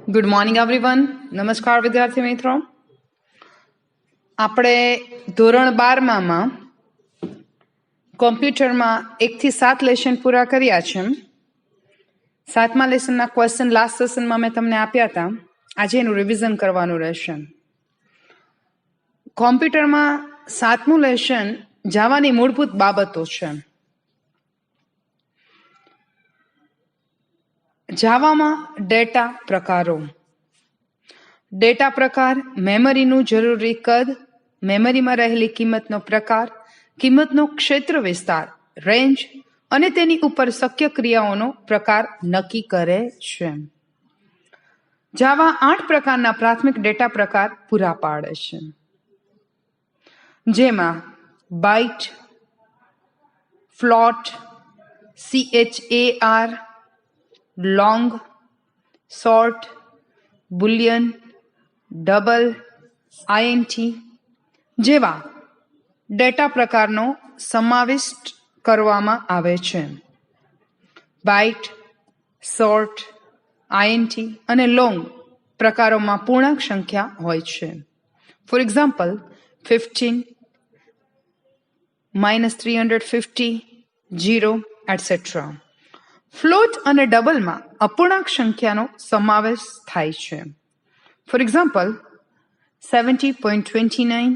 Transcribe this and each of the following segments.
Good morning everyone. નમસ્કાર વિદ્યાર્થી મિત્રો. આપણે ધોરણ 12માં કોમ્પ્યુટરમાં 1 થી 7 લેસન પૂરા કર્યા છે. 7મા લેસનના ક્વેશ્ચન લાસ્ટ સેશનમાં મેં તમને આપ્યા હતા. આજે એનું રિવિઝન કરવાનું રહેશે. કોમ્પ્યુટરમાં 7મું લેસન જાવાની મૂળભૂત બાબતો છે. જાવામાં ડેટા પ્રકારો. ડેટા પ્રકાર, મેમરીનું જરૂરી કદ, મેમરીમાં રહેલી કિંમતનો પ્રકાર, કિંમતનો ક્ષેત્ર વિસ્તાર, રેન્જ અને તેની ઉપર શક્ય ક્રિયાઓનો પ્રકાર નક્કી કરે છે. જાવા 8 પ્રકારના પ્રાથમિક ડેટા પ્રકાર પૂરા પાડે છે, જેમાં byte, float, CHAR, long, short, boolean, double, INT જેવા ડેટા પ્રકારનો સમાવિષ્ટ કરવામાં આવે છે. બાઇટ, શોર્ટ, INT અને લોંગ પ્રકારોમાં પૂર્ણાંક સંખ્યા હોય છે. For example 15, -350, 0, etc. ફ્લોટ અને ડબલમાં અપૂર્ણાંક સંખ્યાનો સમાવેશ થાય છે. For example 70.29,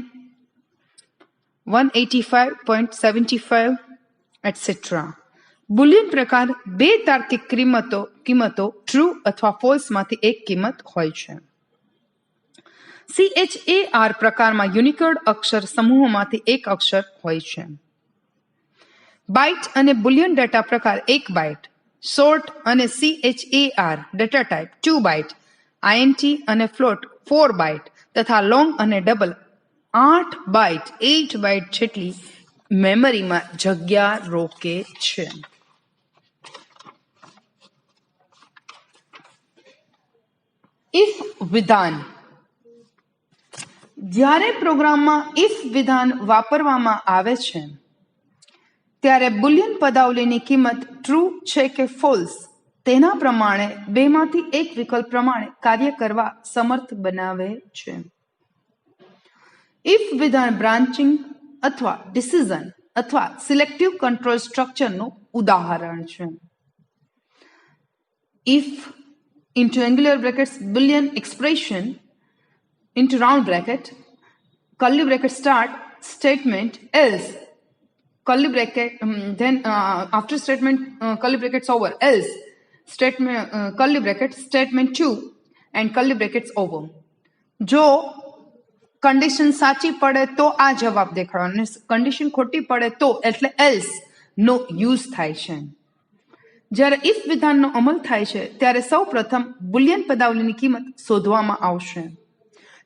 185.75, etc. બુલિયન પ્રકાર બે તાર્કિક કિંમતો ટ્રુ અથવા ફોલ્સ માંથી એક કિંમત હોય છે. CHAR પ્રકારમાં યુનિકોડ અક્ષર સમૂહોમાંથી એક અક્ષર હોય છે. બાઇટ અને બુલિયન ડેટા પ્રકાર 1 બાઇટ, શોર્ટ અને CHAR data type 2 byte, INT અને ફ્લોટ 4 બાઇટ તથા લોંગ અને ડબલ 8 બાઇટ જેટલી મેમરીમાં જગ્યા રોકે છે. ઇફ વિધાન. જ્યારે પ્રોગ્રામમાં ઇફ વિધાન વાપરવામાં આવે છે ત્યારે બુલિયન પદાવલીની કિંમત ટ્રુ છે કે ફોલ્સ તેના પ્રમાણે બેમાંથી એક વિકલ્પ પ્રમાણે કાર્ય કરવા સમર્થ બનાવે છે. ઇફ વિધાન બ્રાન્ચિંગ અથવા ડિસિઝન અથવા સિલેક્ટિવ કંટ્રોલ સ્ટ્રક્ચરનું ઉદાહરણ છે. If into angular brackets boolean expression into round bracket curly bracket start statement else curly bracket then after statement curly brackets over else statement curly bracket statement 2 and curly brackets over. જો condition સાચી પડે તો આ જવાબ દેખાડવાનો, condition ખોટી પડે તો એટલે એલ્સ નો યુઝ થાય છે. જ્યારે ઇફ વિધાનનો અમલ થાય છે ત્યારે સૌ પ્રથમ બુલિયન પદાવલીની કિંમત શોધવામાં આવશે.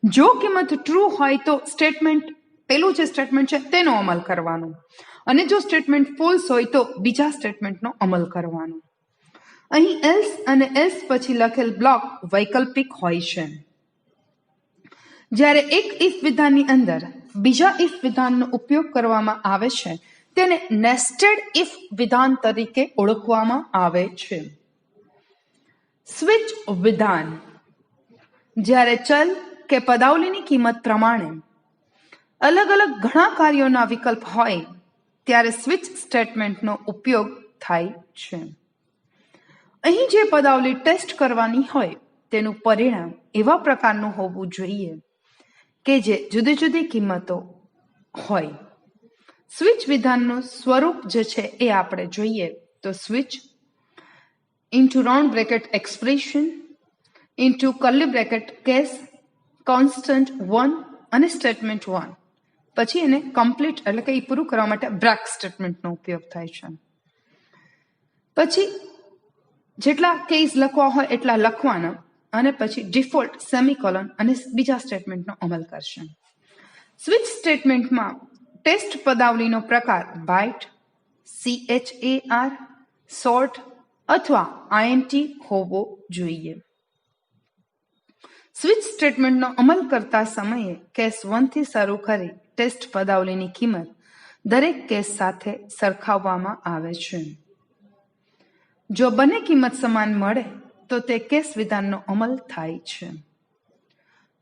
જો કિંમત ટ્રુ હોય તો પેલું જે સ્ટેટમેન્ટ છે તેનો અમલ કરવાનો, અને જો સ્ટેટમેન્ટ ફોલ્સ હોય તો બીજા સ્ટેટમેન્ટનો અમલ કરવાનો. અહીં એલ્સ અને એલ્સ પછી લખેલ બ્લોક વૈકલ્પિક હોય છે. જ્યારે એક ઇફ વિધાનની અંદર બીજા ઇફ વિધાનનો ઉપયોગ કરવામાં આવે છે તેને નેસ્ટેડ ઇફ વિધાન તરીકે ઓળખવામાં આવે છે. સ્વિચ વિધાન. જ્યારે ચલ કે પદાવલીની કિંમત પ્રમાણે અલગ અલગ ઘણા કાર્યોના વિકલ્પ હોય ત્યારે સ્વિચ સ્ટેટમેન્ટનો ઉપયોગ થાય છે. અહીં જે પદાવલી ટેસ્ટ કરવાની હોય તેનું પરિણામ એવા પ્રકારનું હોવું જોઈએ કે જે જુદી જુદી કિંમતો હોય. સ્વિચ વિધાનનું સ્વરૂપ જે છે એ આપણે જોઈએ તો switch into round bracket expression into curly bracket case constant 1 અને સ્ટેટમેન્ટ 1 પછી એને કમ્પ્લીટ એટલે કે એ પૂરું કરવા માટે બ્રેક સ્ટેટમેન્ટનો ઉપયોગ થાય છે. પછી જેટલા કેસ લખવા હોય એટલા લખવાના અને પછી ડિફોલ્ટ સેમિકોલન અને બીજા સ્ટેટમેન્ટનો અમલ કરશે. સ્વિચ સ્ટેટમેન્ટમાં ટેસ્ટ પદાવલીનો પ્રકાર બાઇટ, CHAR, શોર્ટ અથવા INT હોવો જોઈએ. સ્વિચ સ્ટેટમેન્ટનો અમલ કરતા સમયે કેસ 1 થી શરૂ કરી ટેસ્ટ પદાવલીની કિંમત દરેક કેસ સાથે સરખાવવામાં આવે છે. જો બંને કિંમત સમાન મળે તો તે કેસ વિધાનનો અમલ થાય છે.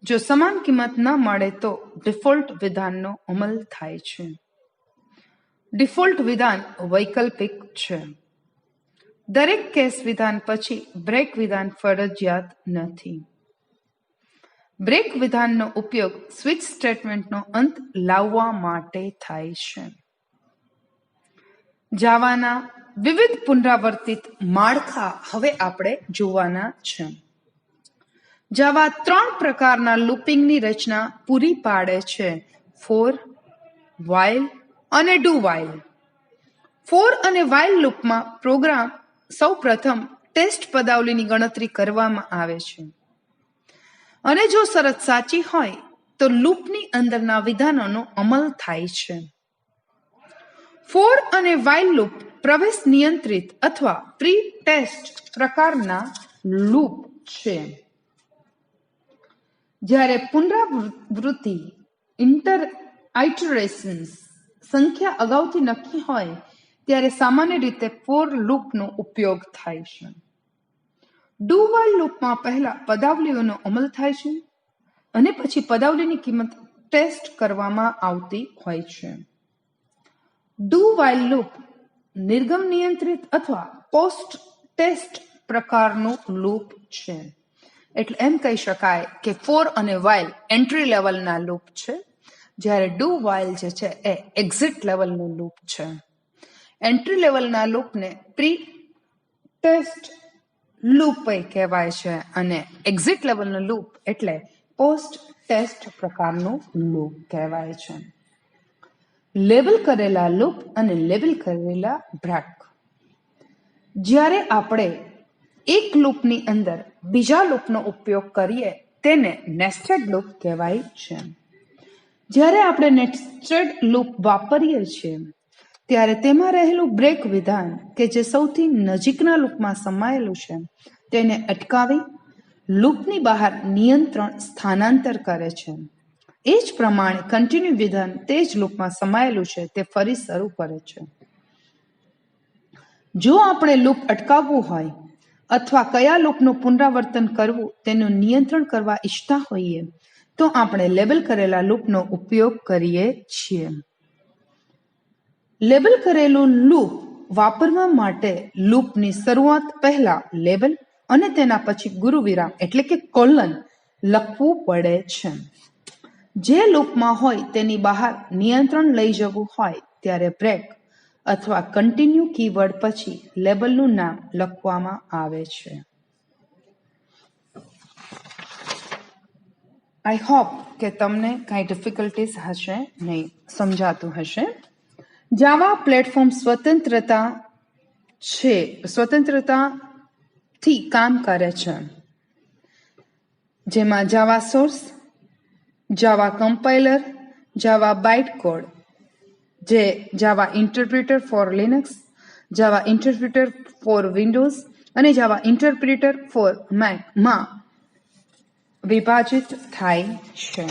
જો સમાન કિંમત ન મળે તો ડિફોલ્ટ વિધાનનો અમલ થાય છે. ડિફોલ્ટ વિધાન વૈકલ્પિક છે. દરેક કેસ વિધાન પછી બ્રેક વિધાન ફરજિયાત નથી. બ્રેક વિધાનનો ઉપયોગ સ્વિચ સ્ટેટમેન્ટનો અંત લાવવા માટે થાય છે. જાવાના વિવિધ પુનરાવર્તિત માળખા હવે આપણે જોવાના છે. જાવા 3 પ્રકારના લૂપિંગની રચના પૂરી પાડે છે: ફોર, વાઇલ અને ડુ વાઇલ. ફોર અને વાઇલ લૂપમાં પ્રોગ્રામ સૌ પ્રથમ ટેસ્ટ પદાવલીની ગણતરી કરવામાં આવે છે અને જો શરત સાચી હોય તો લૂપની અંદરના વિધાનોનો અમલ થાય છે. ફોર અને વાઇલ લૂપ પ્રવેશ નિયંત્રિત અથવા પ્રી ટેસ્ટ પ્રકારના લૂપ છે. જ્યારે પુનરાવૃત્તિ આઇટરેશન્સ સંખ્યા અગાઉથી નક્કી હોય ત્યારે સામાન્ય રીતે ફોર લૂપનો ઉપયોગ થાય છે. ડુ વાઇલ લૂપમાં પહેલા પદાવલીઓનો અમલ થાય છે અને પછી પદાવલીની કિંમત ટેસ્ટ કરવામાં આવતી હોય છે. ડુ વાઇલ લૂપ નિર્ગમ નિયંત્રિત અથવા પોસ્ટ ટેસ્ટ પ્રકારનું લૂપ છે. એટલે એમ કહી શકાય કે ફોર અને વાઇલ એન્ટ્રી લેવલના લૂપ છે, જ્યારે ડુ વાઇલ જે છે એ એક્ઝિટ લેવલનું લૂપ છે. એન્ટ્રી લેવલના લૂપને પ્રી ટેસ્ટ લૂપ કહેવાય છે અને એક્ઝિટ લેવલનું લૂપ એટલે પોસ્ટ ટેસ્ટ પ્રકારનું લૂપ કહેવાય છે. લેબલ કરેલા લૂપ અને લેબલ કરેલા બ્રેક. જ્યારે આપણે એક લૂપની અંદર બીજા લૂપનો ઉપયોગ કરીએ તેને નેસ્ટેડ લૂપ કહેવાય છે. જ્યારે આપણે નેસ્ટેડ લૂપ વાપરીએ છીએ ત્યારે તેમાં રહેલું બ્રેક વિધાન કે જે સૌથી નજીકના લૂપમાં સમાયેલું છે તેને અટકાવી લૂપની બહાર નિયંત્રણ સ્થાનાંતર કરે છે. એ જ પ્રમાણે કન્ટિન્યુ વિધાન તે જ લૂપમાં સમાયેલું છે તે ફરી શરૂ કરે છે. જો આપણે લૂપ અટકાવવું હોય અથવા કયા લૂપનું પુનરાવર્તન કરવું તેનું નિયંત્રણ કરવા ઈચ્છતા હોઈએ તો આપણે લેબલ કરેલા લૂપનો ઉપયોગ કરીએ છીએ. લેબલ કરેલું લૂપ વાપરવા માટે લૂપની શરૂઆત પહેલા લેબલ અને તેના પછી ગુરુવિરામ એટલે કે કોલન લખવું પડે છે. જે લૂપમાં હોય તેની બહાર નિયંત્રણ લઈ જવું હોય ત્યારે બ્રેક અથવા કન્ટિન્યુ કીવર્ડ પછી લેબલનું નામ લખવામાં આવે છે. આઈ હોપ કે તમને કાંઈ ડિફિકલ્ટીઝ હશે નહીં, સમજાતું હશે. જાવા પ્લેટફોર્મ સ્વતંત્રતાથી કામ કરે છે, જેમાં જાવા સોર્સ, જાવા કમ્પાઇલર, જાવા બાઇટ કોડ, જે જાવા ઇન્ટરપ્રિટર ફોર લિનક્સ, જાવા ઇન્ટરપ્રિટર ફોર વિન્ડોઝ અને જાવા ઇન્ટરપ્રિટર ફોર મેકમાં વિભાજિત થાય છે.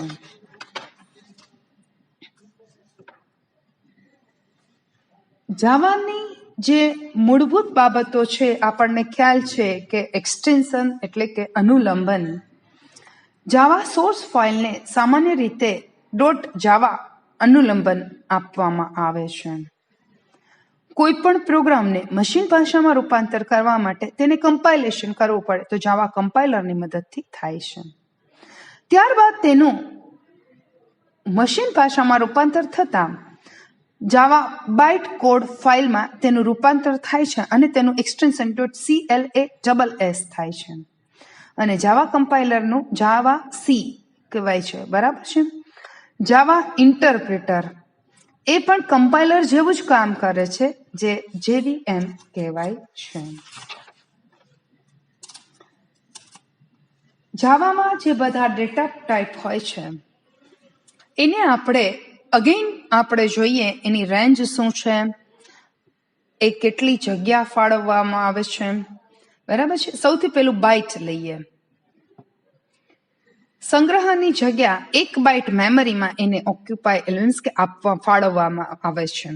જાવાની જે મૂળભૂત બાબતો છે આપણને ખ્યાલ છે કે એક્સટેન્શન એટલે કે અનુલંબન. જાવા સોર્સ ફાઇલને સામાન્ય રીતે .જાવા અનુલંબન આપવામાં આવે છે. કોઈ પણ પ્રોગ્રામને મશીન ભાષામાં રૂપાંતર કરવા માટે તેને કમ્પાઇલેશન કરવું પડે તો જાવા કમ્પાઇલરની મદદથી થાય છે. ત્યારબાદ તેનું મશીન ભાષામાં રૂપાંતર થતાં જાવા બાઇટ કોડ ફાઇલમાં તેનું રૂપાંતર થાય છે અને તેનું એક્સટેન્શન .clas થાય છે અને જાવા કમ્પાઇલરનું જાવા સી કહેવાય છે, બરાબર છે. જાવા ઇન્ટરપ્રિટર એ પણ કમ્પાઇલર જેવું જ કામ કરે છે, જે JVM કહેવાય છે. જાવામાં જે બધા ડેટા ટાઈપ હોય છે એને આપણે જોઈએ એની રેન્જ શું છે, એ કેટલી જગ્યા ફાળવવામાં આવે છે, બરાબર છે. સૌથી પહેલું બાઇટ લઈએ. સંગ્રહની જગ્યા 1 બાઇટ મેમરીમાં એને ફાળવવામાં આવે છે.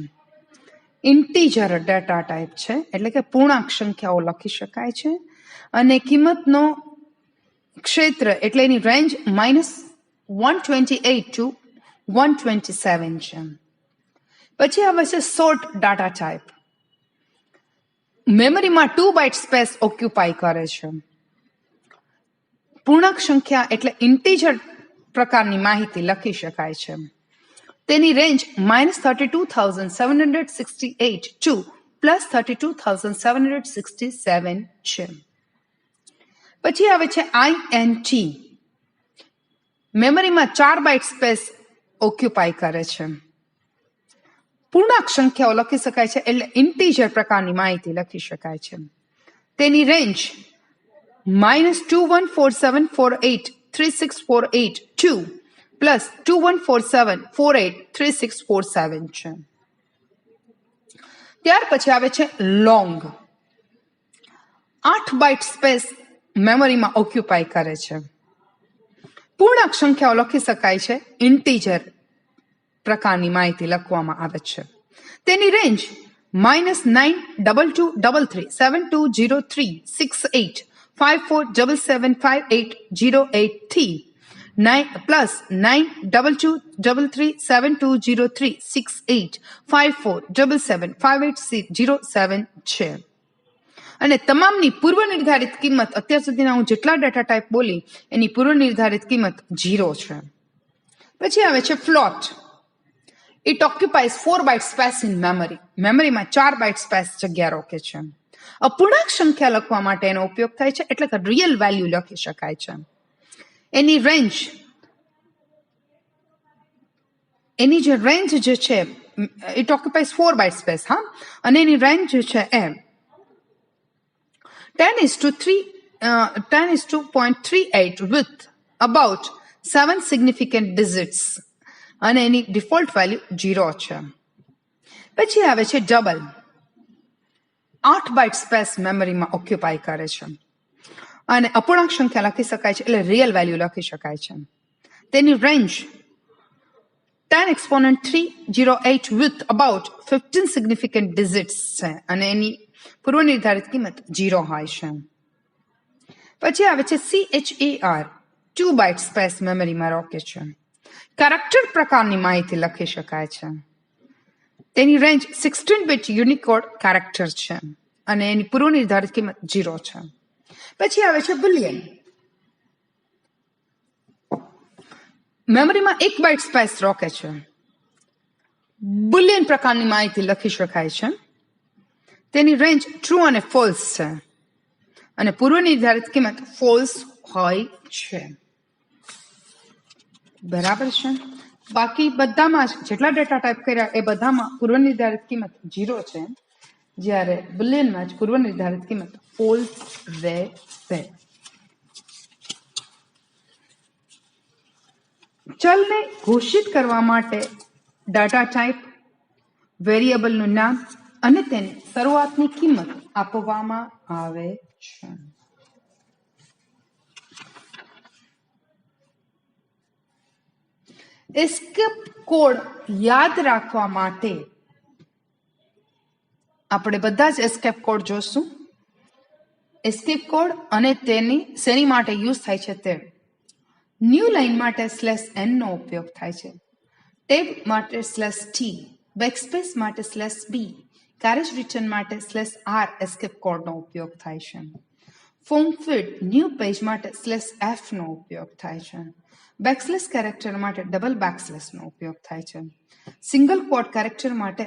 ઇન્ટીજર ડેટા ટાઈપ છે એટલે કે પૂર્ણાંક સંખ્યાઓ લખી શકાય છે અને કિંમતનો ક્ષેત્ર એટલે એની રેન્જ -128 ટુ 127 છે. પછી આવે છે શોર્ટ ડાટા ટાઈપ. મેમરીમાં 2 બાઇટ સ્પેસ ઓક્યુપાય કરે છે. પૂર્ણાંક સંખ્યા એટલે ઇન્ટીજર પ્રકારની માહિતી લખી શકાય છે. તેની રેન્જ -32,768 ટુ +32,767 છે. પછી આવે છે INT. મેમરીમાં 4 બાઇટ સ્પેસ ઓક્યુપાય કરે છે. પૂર્ણાંક સંખ્યાઓ લખી શકાય છે એટલે ઇન્ટીજર પ્રકારની માહિતી લખી શકાય છે. તેની રેન્જ -2147483648 ટુ +2147483647 છે. ત્યાર પછી આવે છે લોંગ. 8 બાઇટ સ્પેસ મેમરીમાં ઓક્યુપાય કરે છે. પૂર્ણાંક સંખ્યાઓ લખી શકાય છે ઇન્ટીજર પ્રકારની માહિતી લખવામાં આવે છે. તેની રેન્જ -92233720368 54775808 થી +92233720368 54775807 છે. અને તમામની પૂર્વ નિર્ધારિત કિંમત, અત્યાર સુધીના હું જેટલા ડેટા ટાઈપ બોલી એની પૂર્વ નિર્ધારિત કિંમત 0 છે. પછી આવે છે float. It occupies 4 byte space in memory. મેમરીમાં 4 બાઇટ સ્પેસ જગ્યા રોકે છે. અપૂર્ણાંક સંખ્યા લખવા માટે એનો ઉપયોગ થાય છે, એટલે કે રિયલ વેલ્યુ લખી શકાય છે. એની રેન્જ જે છે ઇટ ઓક્યુપાઈઝ 4 બાઇટ સ્પેસ, હા, અને એની રેન્જ જે છે એ 10:0.38 with about 7 significant digits અને એની ડિફોલ્ટ વેલ્યુ 0 છે. પછી આવે છે ડબલ. 8 બાઇટ સ્પેસ મેમરીમાં ઓક્યુપાય કરે છે અને અપૂર્ણાંક સંખ્યા લખી શકાય છે એટલે રિયલ વેલ્યુ લખી શકાય છે. તેની range 10 exponent 308 with about 15 significant digits છે અને એની પૂર્વ નિર્ધારિત કિંમત 0 હોય છે. પછી આવે છે CHER. 2 બાઇટ સ્પેસ મેમરીમાં રોકે છે. કેરેક્ટર પ્રકારની માહિતી લખી શકાય છે. તેની રેન્જ 16 બીટ યુનિકોડ કેરેક્ટર છે અને એની પૂર્વ નિર્ધારિત કિંમત 0 છે. પછી આવે છે બુલિયન. મેમરીમાં 1 બાઇટ સ્પેસ રોકે છે. બુલિયન પ્રકારની માહિતી લખી શકાય છે. તેની રેન્જ ટ્રુ અને ફોલ્સ છે અને પૂર્વ નિર્ધારિત કિંમત ફોલ્સ હોય છે. બરાબર છે. બાકી બધામાં જેટલા ડેટા ટાઈપ કર્યા એ બધામાં પૂર્વ નિર્ધારિત કિંમત 0 છે, જ્યારે બુલિયનમાં જ પૂર્વ નિર્ધારિત કિંમત ફોલ્સ રહેશે. ચલને ઘોષિત કરવા માટે ડાટા ટાઈપ, વેરિયેબલનું નામ અને તેની શરૂઆતની કિંમત આપવામાં આવે છે. એસ્કેપ કોડ યાદ રાખવા માટે આપણે બધા જ એસ્કેપ કોડ જોશું. એસ્કેપ કોડ અને તેની શેની માટે યુઝ થાય છે તે ન્યૂ લાઇન માટે /n નો ઉપયોગ થાય છે. ટેબ માટે /t, બેકસ્પેસ માટે /b, કેરેજ રિટર્ન માટે /r એસ્કેપ કોડનો ઉપયોગ થાય છે. ફોર્મ ફિટ ન્યૂ પેજ માટે /f નો ઉપયોગ થાય છે. બેકસ્લેશ કેરેક્ટર માટે ડબલ બેકસ્લેશ નો ઉપયોગ થાય છે. સિંગલ ક્વોટ કેરેક્ટર માટે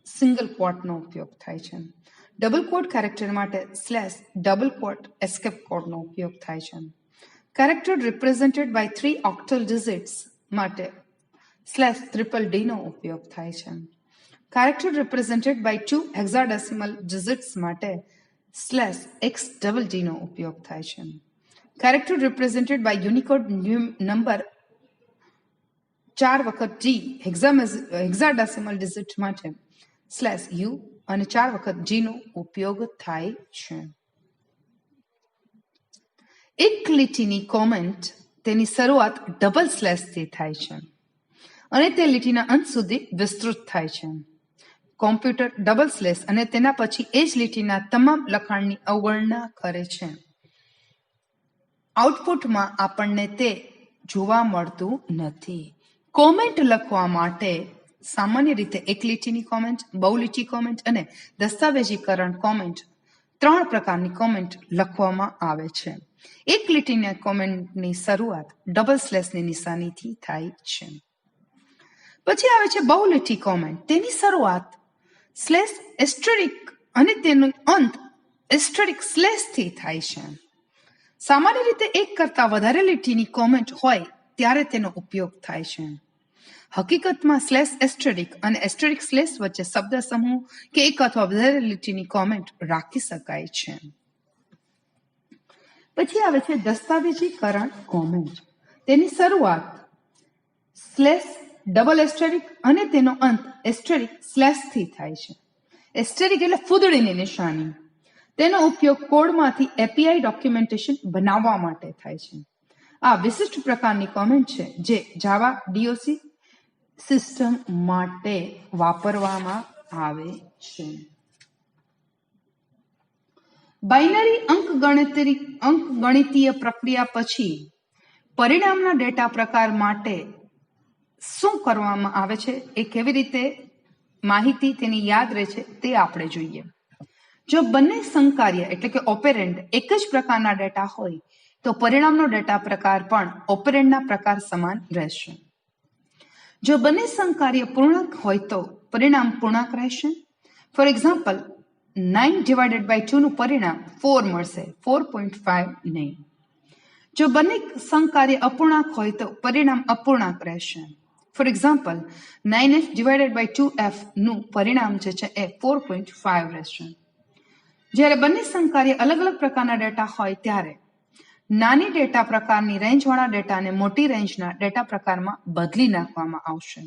સિંગલ ક્વોટ નો ઉપયોગ થાય છે. ડબલ ક્વોટ કેરેક્ટર માટે ડબલ ક્વોટ એસ્કેપ કોડ નો ઉપયોગ થાય છે. Character represented by 3 octal digits માટે /DD નો ઉપયોગ થાય છે. Character represented by 2 hexadecimal digits માટે /XDD નો ઉપયોગ થાય છે. Character represented by Unicode number 4 વખત D હેક્સાડેસિમલ ડિજિટ માટે /U અને 4 વખત G નો ઉપયોગ થાય છે. એક લીટીની કોમેન્ટ તેની શરૂઆત ડબલ સ્લેશથી થાય છે અને તે લીટીના અંત સુધી વિસ્તૃત થાય છે. કોમ્પ્યુટર ડબલ સ્લેશ અને તેના પછી એ જ લીટીના તમામ લખાણની અવગણના કરે છે. આઉટપુટમાં આપણને તે જોવા મળતું નથી. કોમેન્ટ લખવા માટે સામાન્ય રીતે એક લીટીની કોમેન્ટ, બહુલીટી કોમેન્ટ અને દસ્તાવેજીકરણ કોમેન્ટ 3 પ્રકારની કોમેન્ટ લખવામાં આવે છે. એક લીટીના કોમેન્ટની શરૂઆત ડબલ સ્લેશની નિશાનીથી થાય છે. પછી આવે છે બહુલીટી કોમેન્ટ. તેની શરૂઆત સ્લેશ એસ્ટેરિક અને તેનો અંત એસ્ટેરિક સ્લેશથી થાય છે. સામાન્ય રીતે એક કરતાં વધારે લીટીની કોમેન્ટ હોય ત્યારે તેનો ઉપયોગ થાય છે. હકીકતમાં સ્લેશ એસ્ટેરિક અને એસ્ટેરિક સ્લેશ વચ્ચે શબ્દ સમૂહ કે એક અથવા વધારે લીટીની કોમેન્ટ રાખી શકાય છે. પછી આવે છે દસ્તાવેજીકરણ કોમેન્ટ. તેની શરૂઆત સ્લેશ ડબલ એસ્ટેરિક અને તેનો અંત એસ્ટેરિક સ્લેશથી થાય છે. એસ્ટેરિક એટલે ફૂદડીની નિશાની. તેનો ઉપયોગ કોડમાંથી એપીઆઈ ડોક્યુમેન્ટેશન બનાવવા માટે થાય છે. આ વિશિષ્ટ પ્રકારની કોમેન્ટ છે જે જાવા ડીઓસી સિસ્ટમ માટે વાપરવામાં આવે છે. બાઇનરી અંકગણિતીય પ્રક્રિયા પછી પરિણામના ડેટા પ્રકાર માટે શું કરવામાં આવે છે, એ કેવી રીતે માહિતી તેની યાદ રહે છે તે આપણે જોઈએ. જો બંને સંકાર્ય એટલે કે ઓપેરેન્ડ એક જ પ્રકારના ડેટા હોય તો પરિણામનો ડેટા પ્રકાર પણ ઓપેરેન્ડના પ્રકાર સમાન રહેશે. જો બંને સંકાર્ય પૂર્ણાંક હોય તો પરિણામ પૂર્ણાંક રહેશે. ફોર એક્ઝામ્પલ 9/2 નું પરિણામ 4 મળશે, 4.5 નહીં. જો બંને સંકાર્ય અપૂર્ણાંક હોય તો પરિણામ અપૂર્ણાંક રહેશે. ફોર એક્ઝામ્પલ 9f/2f નું પરિણામ જે છે એ 4.5 રહેશે. જ્યારે બંને સંકાર્ય અલગ અલગ પ્રકારના ડેટા હોય ત્યારે નાની ડેટા પ્રકારની રેન્જવાળા ડેટાને મોટી રેન્જના ડેટા પ્રકારમાં બદલી નાખવામાં આવશે,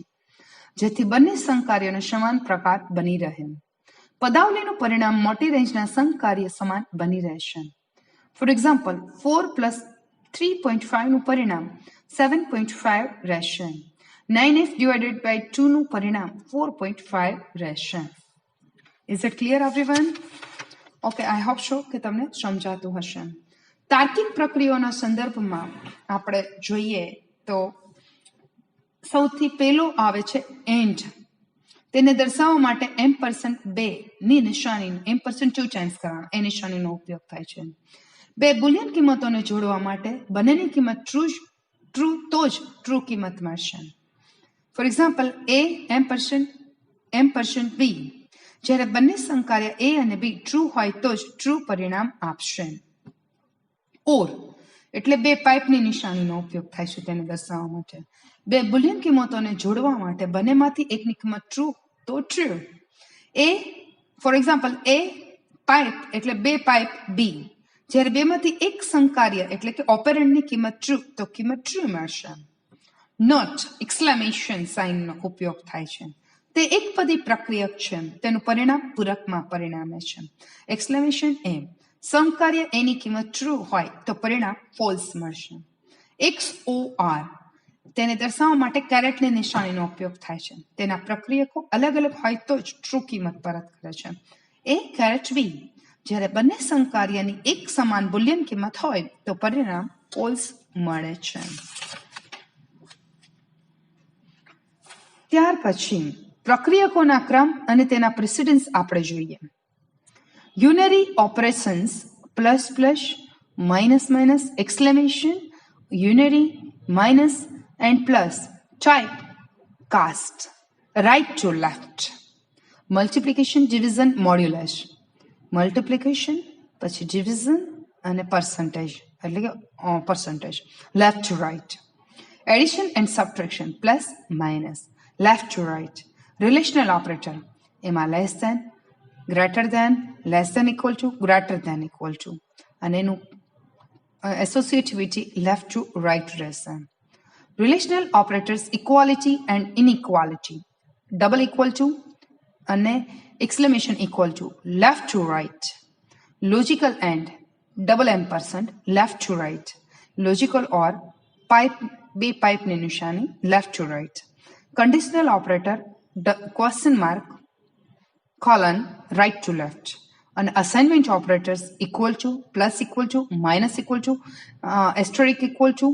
જેથી બંને સંકાર્યોનો સમાન પ્રકાર બની રહે. પદાવલીનું પરિણામ મોટી રેન્જના સંકાર્ય સમાન બની રહેશે. ફોર એક્ઝામ્પલ 4 + 3.5 નું પરિણામ 7.5 રહેશે. 9f/2 નું પરિણામ 4.5 રહેશે. Is it clear everyone? Okay, I hope so કે તમને સમજાતું હશે. તાર્કિક પ્રક્રિયાઓના સંદર્ભમાં આપણે જોઈએ તો સૌથી પહેલો આવે છે એન્ડ. તેને દર્શાવવા માટે M%2 ની નિશાની M%2 ચેન્જ કરવા એ નિશાનીનો ઉપયોગ થાય છે. બે બુલિયન કિંમતોને જોડવા માટે બંનેની કિંમત ટ્રુ તો જ ટ્રુ કિંમત મળશે. For example A&M%B. જ્યારે બંને સંકાર્ય A અને B ટ્રુ હોય તો જ ટ્રુ પરિણામ આપશે. ઓર એટલે બે પાઇપની નિશાનીનો ઉપયોગ થાય છે તેને દર્શાવવા માટે. બે બુલિયન કિંમતોને જોડવા માટે બંનેમાંથી એકની કિંમત ટ્રુ તો true. For example A pipe એટલે બે પાઇપ B. જ્યારે બેમાંથી એક સંકાર્ય એટલે કે ઓપેરેન્ડની કિંમત ટ્રુ તો કિંમત ટ્રુ મળશે. નોટ એક્સક્લેમેશન સાઇનનો ઉપયોગ થાય છે. તે એક પદી પ્રક્રિયક છે. તેનું પરિણામ પૂરકમાં પરિણામે છે. એક્સક્લેમેશન એ સમકાર્ય એની કિંમત ટ્રુ હોય તો પરિણામ ફોલ્સ મળશે. XOR તેને દર્શાવવા માટે કેરેટની નિશાનીનો ઉપયોગ થાય છે. તેના પ્રક્રિયકો અલગ અલગ હોય તો જ ટ્રુ કિંમત પરત કરે છે. A caret B. જ્યારે બંને સંકાર્યની એક સમાન બુલિયન કિંમત હોય તો પરિણામ ફોલ્સ મળે છે. ત્યાર પછી પ્રક્રિયકોના ક્રમ અને તેના પ્રેસિડન્સ આપણે જોઈએ. Unary operations plus plus minus minus exclamation unary minus and plus type cast right to left multiplication division modulus multiplication પછી ડિવિઝન અને પર્સન્ટેજ એટલે કે percentage left to right addition and subtraction plus minus left to right relational operator એમાં less than greater than less than equal to greater than equal to અને એનું associativity left to right રહેશે. Relational operators equality and inequality double equal to અને exclamation equal to left to right. Logical and double M% left to right. Logical or pipe બે પાઇપની નિશાની left to right. Conditional operator question mark colon right to left. અને assignment operators equal to, plus equal to, minus equal to, asterisk equal to,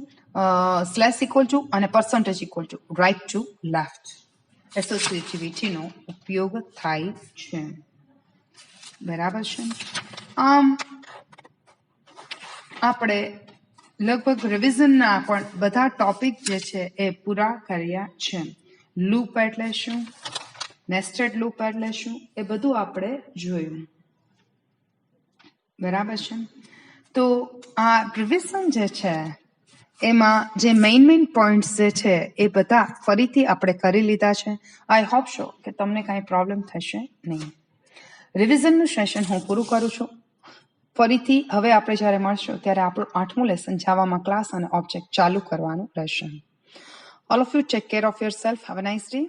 slash equal to અને percentage equal to, right to left એસોસિએટિવિટીનો ઉપયોગ થાય છે. બરાબર છે. આપણે લગભગ રિવિઝનના પણ બધા ટોપિક જે છે એ પૂરા કર્યા છે. લૂપ એટલે શું, નેસ્ટેડ લૂપ એટલે શું, એ બધું આપણે જોયું. બરાબર છે. તો આ રિવિઝન જે છે એમાં જે મેઇન પોઈન્ટ્સ જે છે એ બધા ફરીથી આપણે કરી લીધા છે. આઈ હોપ સો કે તમને કાંઈ પ્રોબ્લેમ થશે નહીં. રિવિઝનનું સેશન હું પૂરું કરું છું. ફરીથી હવે આપણે જ્યારે મળશું ત્યારે આપણું 8મું લેસન જાવામાં ક્લાસ અને ઓબ્જેક્ટ ચાલુ કરવાનું રહેશે. All of you take care of your self. Have a nice day.